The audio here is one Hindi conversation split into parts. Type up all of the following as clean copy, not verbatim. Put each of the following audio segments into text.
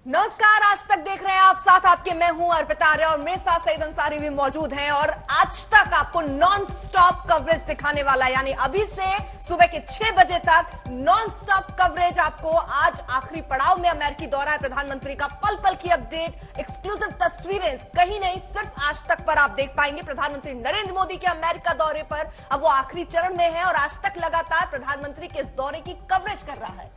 नमस्कार, आज तक देख रहे हैं आप, साथ आपके मैं हूं अर्पिता आर्य और मेरे साथ सईद अंसारी भी मौजूद हैं। और आज तक आपको नॉन स्टॉप कवरेज दिखाने वाला, यानी अभी से सुबह के 6 बजे तक नॉन स्टॉप कवरेज आपको। आज आखिरी पड़ाव में अमेरिकी दौरा है प्रधानमंत्री का, पल पल की अपडेट, एक्सक्लूसिव तस्वीरें कहीं नहीं सिर्फ आज तक पर आप देख पाएंगे। प्रधानमंत्री नरेंद्र मोदी के अमेरिका दौरे पर अब वो आखिरी चरण में है और आज तक लगातार प्रधानमंत्री के इस दौरे की कवरेज कर रहा है।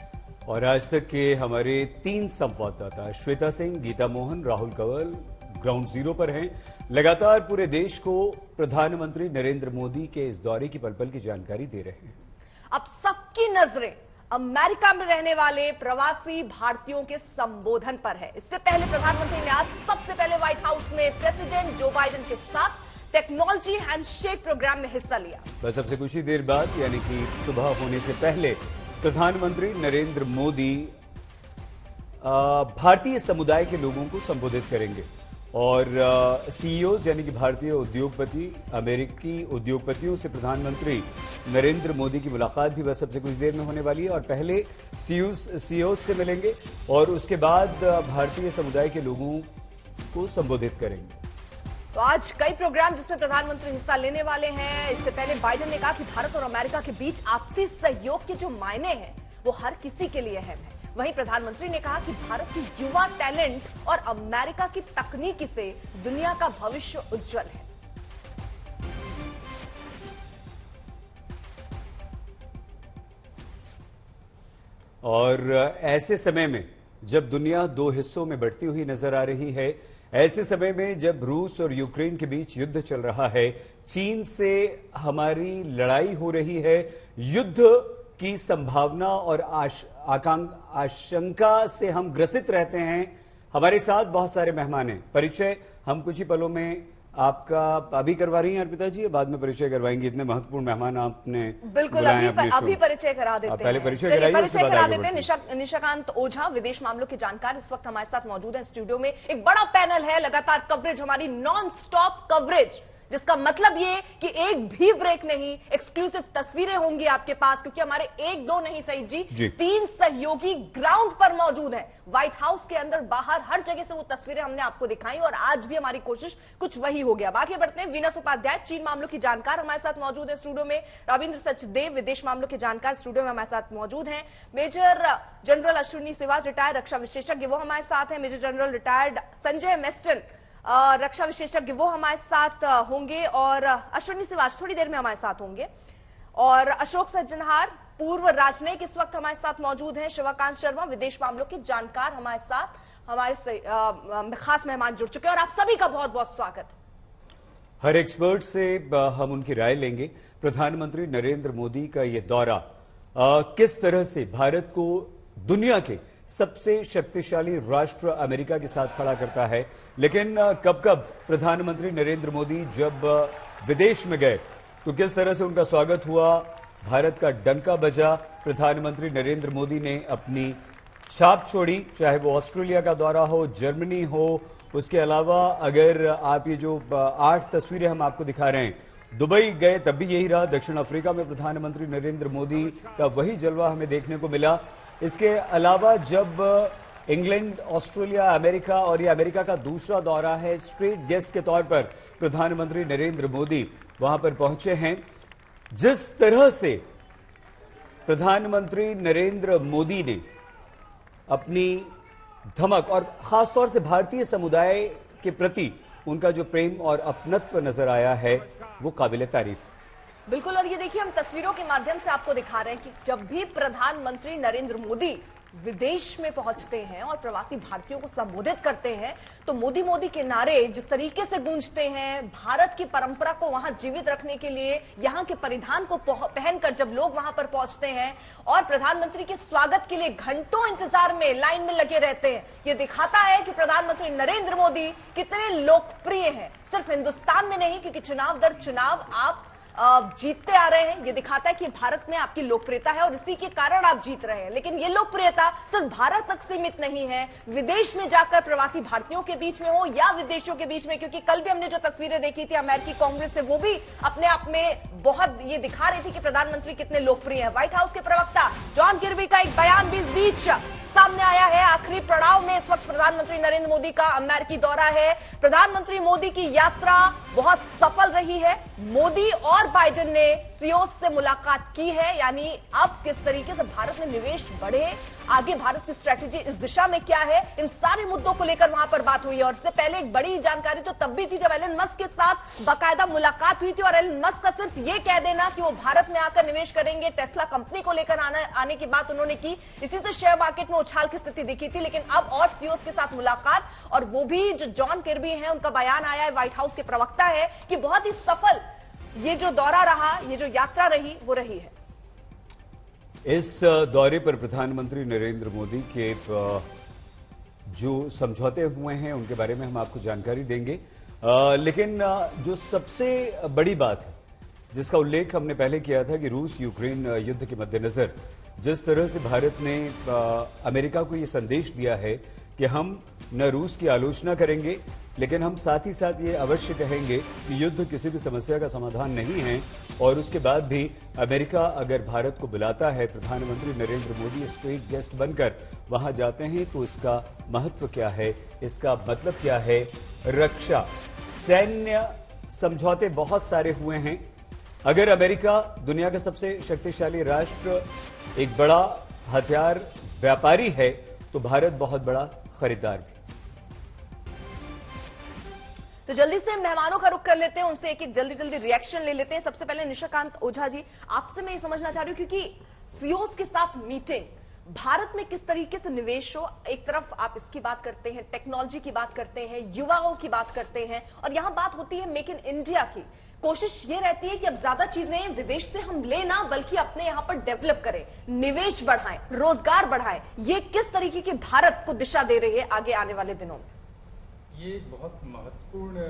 और आज तक के हमारे 3 संवाददाता श्वेता सिंह, गीता मोहन, राहुल कंवल ग्राउंड जीरो पर हैं। लगातार पूरे देश को प्रधानमंत्री नरेंद्र मोदी के इस दौरे की पल पल की जानकारी दे रहे हैं। अब सबकी नजरें अमेरिका में रहने वाले प्रवासी भारतीयों के संबोधन पर है। इससे पहले प्रधानमंत्री ने आज सबसे पहले व्हाइट हाउस में प्रेसिडेंट जो बाइडेन के साथ टेक्नोलॉजी हैंडशेक प्रोग्राम में हिस्सा लिया। बस अब से कुछ ही देर बाद, यानी कि सुबह होने से पहले, प्रधानमंत्री नरेंद्र मोदी भारतीय समुदाय के लोगों को संबोधित करेंगे और सीईओज यानी कि भारतीय उद्योगपति, अमेरिकी उद्योगपतियों से प्रधानमंत्री नरेंद्र मोदी की मुलाकात भी बस सबसे कुछ देर में होने वाली है। और पहले सीईओज से मिलेंगे और उसके बाद भारतीय समुदाय के लोगों को संबोधित करेंगे। तो आज कई प्रोग्राम जिसमें प्रधानमंत्री हिस्सा लेने वाले हैं। इससे पहले बाइडेन ने कहा कि भारत और अमेरिका के बीच आपसी सहयोग के जो मायने हैं वो हर किसी के लिए अहम है। वहीं प्रधानमंत्री ने कहा कि भारत की युवा टैलेंट और अमेरिका की तकनीकी से दुनिया का भविष्य उज्जवल है। और ऐसे समय में जब दुनिया 2 हिस्सों में बढ़ती हुई नजर आ रही है, ऐसे समय में जब रूस और यूक्रेन के बीच युद्ध चल रहा है, चीन से हमारी लड़ाई हो रही है, युद्ध की संभावना और आशंका से हम ग्रसित रहते हैं। हमारे साथ बहुत सारे मेहमान हैं। परिचय हम कुछ ही पलों में आपका अभी करवा रही हैं अर्पिता जी, बाद में परिचय करवाएंगी। इतने महत्वपूर्ण मेहमान आपने बिल्कुल अभी परिचय करा देते हैं। पहले परिचय करा देते हैं। निशाकांत ओझा, विदेश मामलों के जानकार, इस वक्त हमारे साथ मौजूद है स्टूडियो में। एक बड़ा पैनल है, लगातार कवरेज, हमारी नॉन स्टॉप कवरेज, जिसका मतलब ये कि एक भी ब्रेक नहीं, एक्सक्लूसिव तस्वीरें होंगी आपके पास, क्योंकि हमारे 1-2 नहीं सईद जी 3 सहयोगी ग्राउंड पर मौजूद हैं। व्हाइट हाउस के अंदर, बाहर, हर जगह से वो तस्वीरें हमने आपको दिखाई और आज भी हमारी कोशिश कुछ वही हो गया। बाकी बढ़ते हैं। वीनस उपाध्याय, चीन मामलों की जानकार, हमारे साथ मौजूद है स्टूडियो में। रविंद्र सचदेव, विदेश मामलों के जानकार, स्टूडियो में हमारे साथ मौजूद हैं। Major general Ashwini Siwach, retired रक्षा विशेषज्ञ, वो हमारे साथ हैं। Major general retired Sanjay Meston, रक्षा विशेषज्ञ, वो हमारे साथ होंगे। और अश्विनी सिवाज थोड़ी देर में हमारे साथ होंगे। और अशोक सज्जनहार, पूर्व राजनयिक, इस वक्त हमारे साथ मौजूद हैं। शिवकांत शर्मा, विदेश मामलों के जानकार, हमारे साथ, हमारे खास मेहमान जुड़ चुके हैं और आप सभी का बहुत बहुत स्वागत। हर एक्सपर्ट से हम उनकी राय लेंगे। प्रधानमंत्री नरेंद्र मोदी का यह दौरा किस तरह से भारत को दुनिया के सबसे शक्तिशाली राष्ट्र अमेरिका के साथ खड़ा करता है। लेकिन कब कब प्रधानमंत्री नरेंद्र मोदी जब विदेश में गए तो किस तरह से उनका स्वागत हुआ, भारत का डंका बजा, प्रधानमंत्री नरेंद्र मोदी ने अपनी छाप छोड़ी, चाहे वो ऑस्ट्रेलिया का दौरा हो, जर्मनी हो। उसके अलावा अगर आप ये जो 8 तस्वीरें हम आपको दिखा रहे हैं, दुबई गए तब भी यही रहा, दक्षिण अफ्रीका में प्रधानमंत्री नरेंद्र मोदी का वही जलवा हमें देखने को मिला। इसके अलावा जब इंग्लैंड, ऑस्ट्रेलिया, अमेरिका, और ये अमेरिका का दूसरा दौरा है, स्ट्रेट गेस्ट के तौर पर प्रधानमंत्री नरेंद्र मोदी वहां पर पहुंचे हैं। जिस तरह से प्रधानमंत्री नरेंद्र मोदी ने अपनी धमक और खासतौर से भारतीय समुदाय के प्रति उनका जो प्रेम और अपनत्व नजर आया है, वो काबिले तारीफ। बिल्कुल। और ये देखिए, हम तस्वीरों के माध्यम से आपको दिखा रहे हैं कि जब भी प्रधानमंत्री नरेंद्र मोदी विदेश में पहुंचते हैं और प्रवासी भारतीयों को संबोधित करते हैं तो मोदी मोदी के नारे जिस तरीके से गूंजते हैं, भारत की परंपरा को वहां जीवित रखने के लिए यहां के परिधान को पहनकर जब लोग वहां पर पहुंचते हैं और प्रधानमंत्री के स्वागत के लिए घंटों इंतजार में लाइन में लगे रहते हैं, ये दिखाता है कि प्रधानमंत्री नरेंद्र मोदी कितने लोकप्रिय हैं। सिर्फ हिंदुस्तान में नहीं, क्योंकि चुनाव दर चुनाव आप जीतते आ रहे हैं। ये दिखाता है कि भारत में आपकी लोकप्रियता है और इसी के कारण आप जीत रहे हैं। लेकिन ये लोकप्रियता सिर्फ भारत तक सीमित नहीं है, विदेश में जाकर प्रवासी भारतीयों के बीच में हो या विदेशियों के बीच में, क्योंकि कल भी हमने जो तस्वीरें देखी थी अमेरिकी कांग्रेस से, वो भी अपने आप में बहुत ये दिखा रही थी कि प्रधानमंत्री कितने लोकप्रिय हैं। व्हाइट हाउस के प्रवक्ता जॉन किर्बी का एक बयान भी इस बीच सामने आया है। आखिरी आखिरी पड़ाव में इस वक्त प्रधानमंत्री नरेंद्र मोदी का अमेरिकी दौरा है। प्रधानमंत्री मोदी की यात्रा बहुत सफल रही है। मोदी और बाइडेन ने सीईओ से मुलाकात की है, यानी अब किस तरीके से भारत में निवेश बढ़े, आगे भारत की स्ट्रेटेजी इस दिशा में क्या है, इन सारे मुद्दों को लेकर वहां पर बात हुई है। और इससे पहले एक बड़ी जानकारी तो तब भी थी जब एलन मस्क के साथ बाकायदा मुलाकात हुई थी और एलन मस्क का सिर्फ ये कह देना कि वो भारत में आकर निवेश करेंगे, टेस्ला कंपनी को लेकर आने की बात उन्होंने की, इसी से शेयर मार्केट में उछाल की स्थिति दिखी थी। लेकिन अब और सीईओ के साथ मुलाकात, और वो भी जो जॉन किर्बी है, उनका बयान आया है, व्हाइट हाउस के प्रवक्ता है, कि बहुत ही सफल ये जो दौरा रहा, ये जो यात्रा रही, वो रही है। इस दौरे पर प्रधानमंत्री नरेंद्र मोदी के जो समझौते हुए हैं उनके बारे में हम आपको जानकारी देंगे, लेकिन जो सबसे बड़ी बात है जिसका उल्लेख हमने पहले किया था कि रूस यूक्रेन युद्ध के मद्देनजर जिस तरह से भारत ने अमेरिका को यह संदेश दिया है कि हम न रूस की आलोचना करेंगे, लेकिन हम साथ ही साथ ये अवश्य कहेंगे कि युद्ध किसी भी समस्या का समाधान नहीं है, और उसके बाद भी अमेरिका अगर भारत को बुलाता है, प्रधानमंत्री नरेंद्र मोदी स्टेट गेस्ट बनकर वहां जाते हैं, तो इसका महत्व क्या है, इसका मतलब क्या है। रक्षा सैन्य समझौते बहुत सारे हुए हैं। अगर अमेरिका दुनिया का सबसे शक्तिशाली राष्ट्र, एक बड़ा हथियार व्यापारी है, तो भारत बहुत बड़ा खरीदार भी। तो जल्दी से मेहमानों का रुख कर लेते हैं, उनसे एक एक जल्दी रिएक्शन ले लेते हैं। सबसे पहले निशाकांत ओझा जी, आपसे मैं ये समझना चाह रही हूं, क्योंकि सीईओ के साथ मीटिंग, भारत में किस तरीके से निवेश हो, एक तरफ आप इसकी बात करते हैं, टेक्नोलॉजी की बात करते हैं, युवाओं की बात करते हैं, और यहां बात होती है मेक इन इंडिया की। कोशिश ये रहती है कि अब ज्यादा चीजें विदेश से हम लेना, बल्कि अपने यहां पर डेवलप करें, निवेश बढ़ाएं, रोजगार बढ़ाएं। ये किस तरीके की भारत को दिशा दे रही है आगे आने वाले दिनों में? ये बहुत महत्वपूर्ण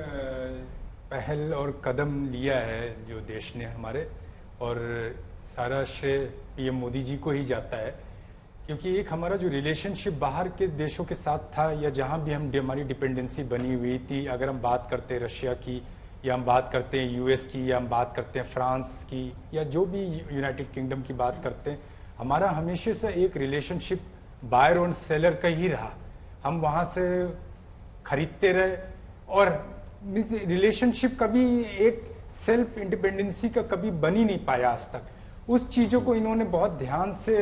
पहल और कदम लिया है जो देश ने हमारे, और सारा श्रेय पीएम मोदी जी को ही जाता है, क्योंकि एक हमारा जो रिलेशनशिप बाहर के देशों के साथ था, या जहां भी हमारी डिपेंडेंसी बनी हुई थी, अगर हम बात करते हैं रशिया की, या हम बात करते हैं यूएस की, या हम बात करते हैं फ्रांस की, या जो भी यूनाइटेड किंगडम की बात करते हैं, हमारा हमेशा से एक रिलेशनशिप बायर और सेलर का ही रहा। हम वहां से खरीदते रहे, और रिलेशनशिप कभी एक सेल्फ इंडिपेंडेंसी का कभी बन ही नहीं पाया आज तक। उस चीजों को इन्होंने बहुत ध्यान से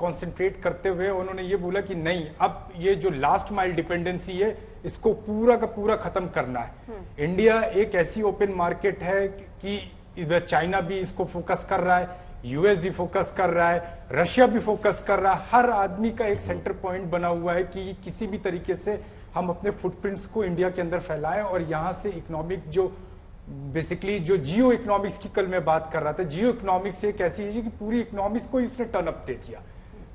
कंसंट्रेट करते हुए उन्होंने ये बोला कि नहीं, अब ये जो लास्ट माइल डिपेंडेंसी है, इसको पूरा का पूरा खत्म करना है। इंडिया एक ऐसी ओपन मार्केट है कि इधर चाइना भी इसको फोकस कर रहा है, यूएस भी फोकस कर रहा है, रशिया भी फोकस कर रहा है। हर आदमी का एक सेंटर पॉइंट बना हुआ है कि किसी भी तरीके से हम अपने फुटप्रिंट्स को इंडिया के अंदर फैलाएं, और यहां से इकोनॉमिक जो बेसिकली जो जियो इकोनॉमिक्स की कल मैं बात कर रहा था, जियो इकोनॉमिक्स एक ऐसी चीज कि पूरी इकोनॉमिक्स को इसने टर्न अप दे दिया।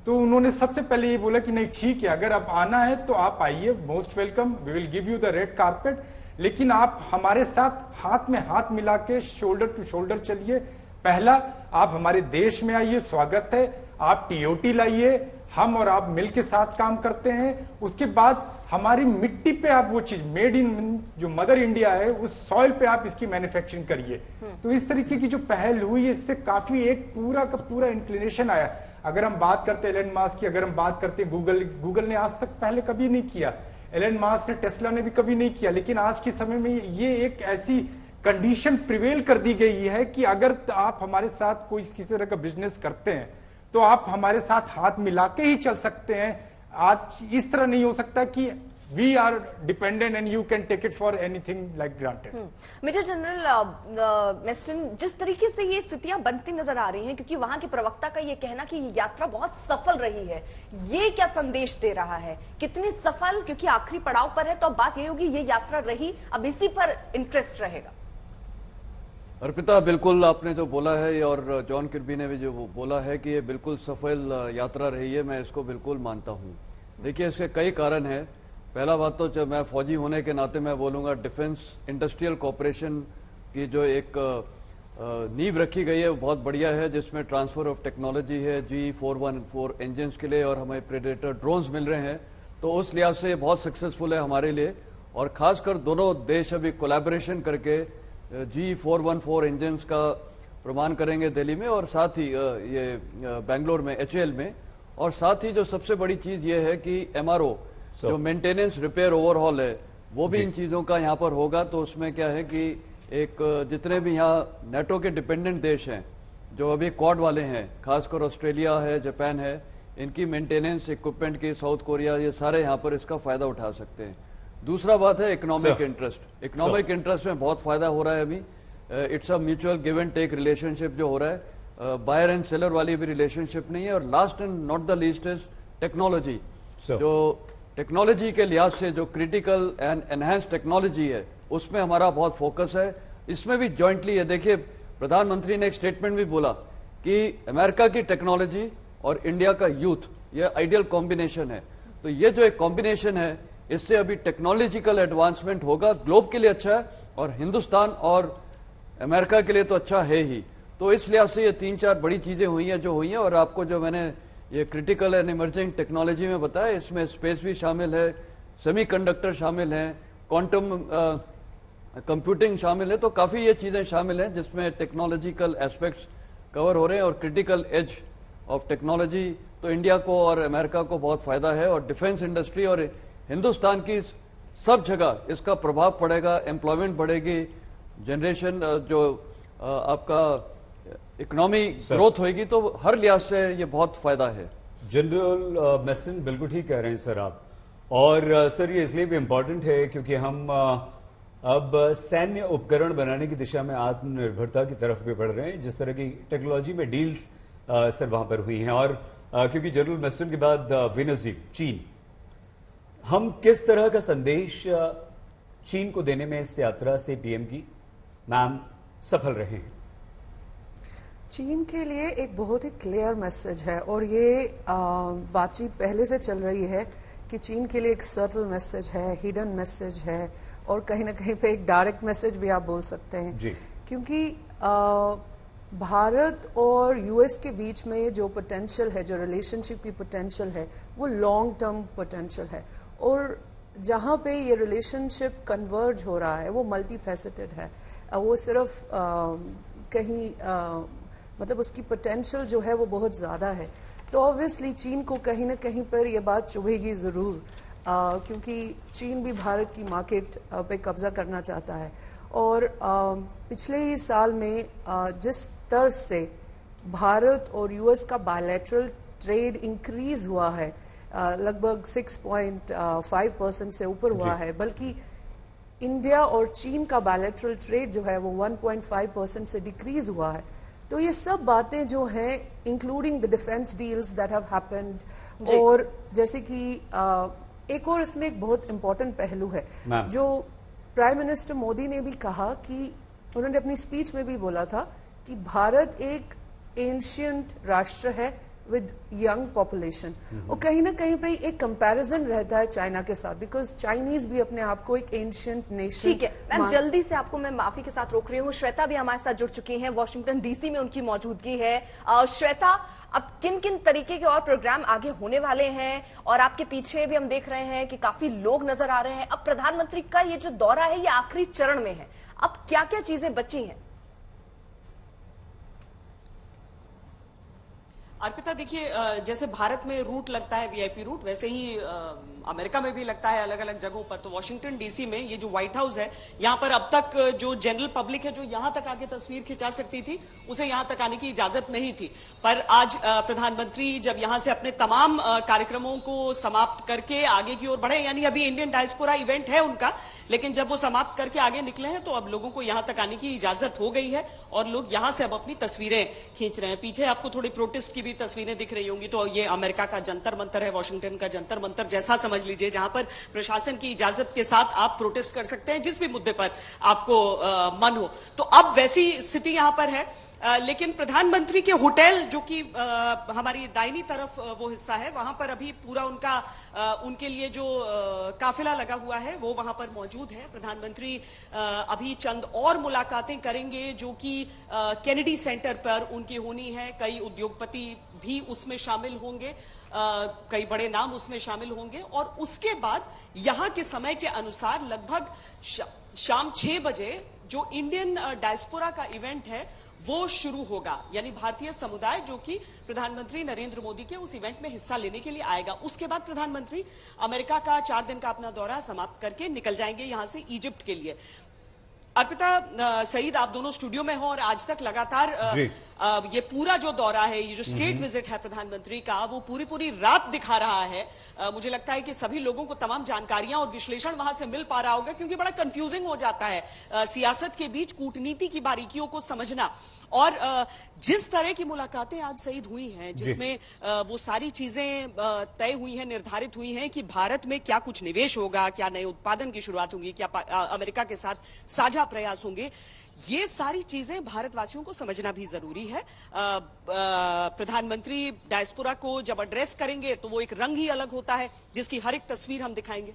तो उन्होंने सबसे पहले ये बोला कि नहीं ठीक है, अगर आप आना है तो आप आइए, most welcome, we will give you the red carpet, लेकिन आप हमारे साथ हाथ में हाथ मिला के शोल्डर टू शोल्डर चलिए। पहला, आप हमारे देश में आइए, स्वागत है, आप टीओटी लाइए, हम और आप मिल के साथ काम करते हैं। उसके बाद हमारी मिट्टी पे आप वो चीज मेड इन, जो मदर इंडिया है, उस सॉइल पे आप इसकी मैन्युफैक्चरिंग करिए। तो इस तरीके की जो पहल हुई, इससे काफी एक पूरा का पूरा इंक्लिनेशन आया। अगर हम बात करते हैं एलन मास्क की, अगर हम बात करते हैं गूगल ने आज तक पहले कभी नहीं किया, एलन मास्क ने, टेस्ला ने भी कभी नहीं किया, लेकिन आज के समय में ये एक ऐसी कंडीशन प्रिवेल कर दी गई है कि अगर आप हमारे साथ कोई किसी तरह का बिजनेस करते हैं तो आप हमारे साथ हाथ मिला के ही चल सकते हैं। आज इस तरह नहीं हो सकता कि we are dependent and you can take it for anything like granted. Major General Meston, जिस तरीके से ये स्थितियां बनती नजर आ रही हैं, क्योंकि वहां के प्रवक्ता का ये कहना कि ये यात्रा बहुत सफल रही है, ये क्या संदेश दे रहा है? कितनी सफल, क्योंकि आखिरी पड़ाव पर है, तो अब बात ये होगी ये यात्रा रही, अब इसी पर इंटरेस्ट रहेगा। अर्पिता, बिल्कुल आपने जो बोला है, और जॉन किर्बी ने भी जो बोला है कि ये बिल्कुल सफल यात्रा रही है, मैं इसको बिल्कुल मानता हूँ। देखिए, इसके कई कारण हैं। पहला बात तो जब मैं फौजी होने के नाते मैं बोलूंगा, डिफेंस इंडस्ट्रियल कॉपरेशन की जो एक नींव रखी गई है वो बहुत बढ़िया है, जिसमें ट्रांसफर ऑफ टेक्नोलॉजी है G414 इंजन के लिए, और हमें प्रेडेटर ड्रोन्स मिल रहे हैं, तो उस लिहाज से बहुत सक्सेसफुल है हमारे लिए। और खासकर दोनों देश अभी कोलैबोरेशन करके G414 इंजन का प्रमाण करेंगे दिल्ली में, और साथ ही ये बेंगलोर में HAL में। और साथ ही जो सबसे बड़ी चीज ये है कि MRO जो मेंटेनेंस, रिपेयर, ओवरहॉल है वो भी इन चीजों का यहाँ पर होगा। तो उसमें क्या है कि एक जितने भी यहाँ नेटो के डिपेंडेंट देश हैं, जो अभी क्वाड वाले हैं, खासकर ऑस्ट्रेलिया है, जापान है, इनकी मेंटेनेंस इक्विपमेंट की, साउथ कोरिया, ये सारे यहाँ पर इसका फायदा उठा सकते हैं। दूसरा बात है इकोनॉमिक इंटरेस्ट। इकोनॉमिक इंटरेस्ट में बहुत फायदा हो रहा है अभी। It's a mutual give and take relationship जो हो रहा है, बायर एंड सेलर वाली भी रिलेशनशिप नहीं है। और last and not the least is technology. जो टेक्नोलॉजी के लिहाज से जो क्रिटिकल एंड एनहांस टेक्नोलॉजी है उसमें हमारा बहुत फोकस है। इसमें भी जॉइंटली है। देखिए, प्रधानमंत्री ने एक स्टेटमेंट भी बोला कि अमेरिका की टेक्नोलॉजी और इंडिया का यूथ, ये आइडियल कॉम्बिनेशन है। तो ये जो एक कॉम्बिनेशन है, इससे अभी टेक्नोलॉजिकल एडवांसमेंट होगा, ग्लोब के लिए अच्छा है और हिंदुस्तान और अमेरिका के लिए तो अच्छा है ही। तो इस लिहाज से ये 3-4 बड़ी चीजें हुई हैं जो हुई हैं। और आपको जो मैंने ये क्रिटिकल एंड इमर्जिंग टेक्नोलॉजी में बताया, इसमें स्पेस भी शामिल है, सेमीकंडक्टर शामिल है, क्वांटम कंप्यूटिंग शामिल है। तो काफी ये चीजें शामिल हैं जिसमें टेक्नोलॉजिकल एस्पेक्ट्स कवर हो रहे हैं। और क्रिटिकल एज ऑफ टेक्नोलॉजी तो इंडिया को और अमेरिका को बहुत फायदा है। और डिफेंस इंडस्ट्री और हिंदुस्तान की सब जगह इसका प्रभाव पड़ेगा, एम्प्लॉयमेंट बढ़ेगी, जनरेशन जो आपका इकोनॉमी ग्रोथ होगी। तो हर लिहाज से ये बहुत फायदा है। जनरल मेसन बिल्कुल ठीक कह रहे हैं सर आप। और सर ये इसलिए भी इम्पोर्टेंट है क्योंकि हम अब सैन्य उपकरण बनाने की दिशा में आत्मनिर्भरता की तरफ भी बढ़ रहे हैं। जिस तरह की टेक्नोलॉजी में डील्स सर वहां पर हुई हैं। और क्योंकि जनरल मेसन के बाद विनस जी, चीन, हम किस तरह का संदेश चीन को देने में इस यात्रा से पीएम की मैम सफल रहे हैं? चीन के लिए एक बहुत ही क्लियर मैसेज है। और ये बातचीत पहले से चल रही है कि चीन के लिए एक सटल मैसेज है, हिडन मैसेज है, और कहीं ना कहीं पे एक डायरेक्ट मैसेज भी आप बोल सकते हैं जी। क्योंकि भारत और यूएस के बीच में जो पोटेंशियल है, जो रिलेशनशिप की पोटेंशियल है, वो लॉन्ग टर्म पोटेंशियल है। और जहां पे ये रिलेशनशिप कन्वर्ज हो रहा है वो मल्टी फैसेटेड है। वो सिर्फ कहीं मतलब उसकी पोटेंशियल जो है वो बहुत ज़्यादा है। तो ऑब्वियसली चीन को कहीं ना कहीं पर ये बात चुभेगी ज़रूर, क्योंकि चीन भी भारत की मार्केट पे कब्जा करना चाहता है। और पिछले ही साल में जिस तरह से भारत और यूएस का बायलैटरल ट्रेड इंक्रीज हुआ है, लगभग 6.5% से ऊपर हुआ है, बल्कि इंडिया और चीन का बायलैटरल ट्रेड जो है वो 1.5% से डिक्रीज हुआ है। तो ये सब बातें जो हैं, including the defence deals that have happened, और जैसे कि एक और इसमें एक बहुत इंपॉर्टेंट पहलू है जो प्राइम मिनिस्टर मोदी ने भी कहा कि उन्होंने अपनी स्पीच में भी बोला था कि भारत एक एंशियंट राष्ट्र है विद यंग पॉपुलेशन। और कहीं ना कहीं पे एक कंपैरिजन रहता है चाइना के साथ, बिकॉज चाइनीज भी अपने आप को एक एंशियंट नेशन। ठीक है मैम, जल्दी से आपको मैं माफी के साथ रोक रही हूँ। श्वेता भी हमारे साथ जुड़ चुकी हैं, वॉशिंगटन डीसी में उनकी मौजूदगी है। श्वेता, अब किन किन तरीके के और प्रोग्राम आगे होने वाले हैं? और आपके पीछे भी हम देख रहे हैं कि काफी लोग नजर आ रहे हैं। अब प्रधानमंत्री का ये जो दौरा है ये आखिरी चरण में है, अब क्या क्या चीजें बची हैं? अर्पिता, देखिए, जैसे भारत में रूट लगता है वीआईपी रूट, वैसे ही अमेरिका में भी लगता है अलग अलग जगहों पर। तो वॉशिंगटन डीसी में ये जो व्हाइट हाउस है, यहाँ पर अब तक जो जनरल पब्लिक है जो यहाँ तक आके तस्वीर खिंचा सकती थी, उसे यहाँ तक आने की इजाजत नहीं थी। पर आज प्रधानमंत्री जब यहाँ से अपने तमाम कार्यक्रमों को समाप्त करके आगे की ओर बढ़े, यानी अभी इंडियन डायस्पोरा इवेंट है उनका, लेकिन जब वो समाप्त करके आगे निकले हैं तो अब लोगों को यहाँ तक आने की इजाजत हो गई है और लोग यहाँ से अब अपनी तस्वीरें खींच रहे हैं। पीछे आपको थोड़ी प्रोटेस्ट की भी तस्वीरें दिख रही होंगी। तो ये अमेरिका का जंतर मंतर है, वॉशिंगटन का जंतर मंतर जैसा समझ लीजिए, जहां पर प्रशासन की इजाजत के साथ आप प्रोटेस्ट कर सकते हैं जिस भी मुद्दे पर आपको मन हो। तो अब वैसी स्थिति यहां पर है। लेकिन प्रधानमंत्री के होटल, जो कि हमारी दाहिनी तरफ वो हिस्सा है, वहां पर अभी पूरा उनके लिए जो काफिला लगा हुआ है वो वहां पर मौजूद है। प्रधानमंत्री अभी चंद और मुलाकातें करेंगे जो कि कैनेडी सेंटर पर उनकी होनी है। कई उद्योगपति भी उसमें शामिल होंगे, कई बड़े नाम उसमें शामिल होंगे। और उसके बाद यहां के समय के अनुसार लगभग शाम 6 बजे जो इंडियन डायस्पोरा का इवेंट है वो शुरू होगा, यानी भारतीय समुदाय जो कि प्रधानमंत्री नरेंद्र मोदी के उस इवेंट में हिस्सा लेने के लिए आएगा। उसके बाद प्रधानमंत्री अमेरिका का 4 दिन का अपना दौरा समाप्त करके निकल जाएंगे यहां से इजिप्ट के लिए। अर्पिता, सईद, आप दोनों स्टूडियो में हो और आज तक लगातार ये पूरा जो दौरा है, ये जो स्टेट विजिट है प्रधानमंत्री का, वो पूरी रात दिखा रहा है। मुझे लगता है कि सभी लोगों को तमाम जानकारियां और विश्लेषण वहां से मिल पा रहा होगा, क्योंकि बड़ा कंफ्यूजिंग हो जाता है सियासत के बीच कूटनीति की बारीकियों को समझना। और जिस तरह की मुलाकातें आज सईद हुई हैं, जिसमें वो सारी चीजें तय हुई हैं, निर्धारित हुई हैं कि भारत में क्या कुछ निवेश होगा, क्या नए उत्पादन की शुरुआत होगी, क्या अमेरिका के साथ साझा प्रयास होंगे, ये सारी चीजें भारतवासियों को समझना भी जरूरी है। प्रधानमंत्री डायस्पोरा को जब एड्रेस करेंगे तो वो एक रंग ही अलग होता है, जिसकी हर एक तस्वीर हम दिखाएंगे।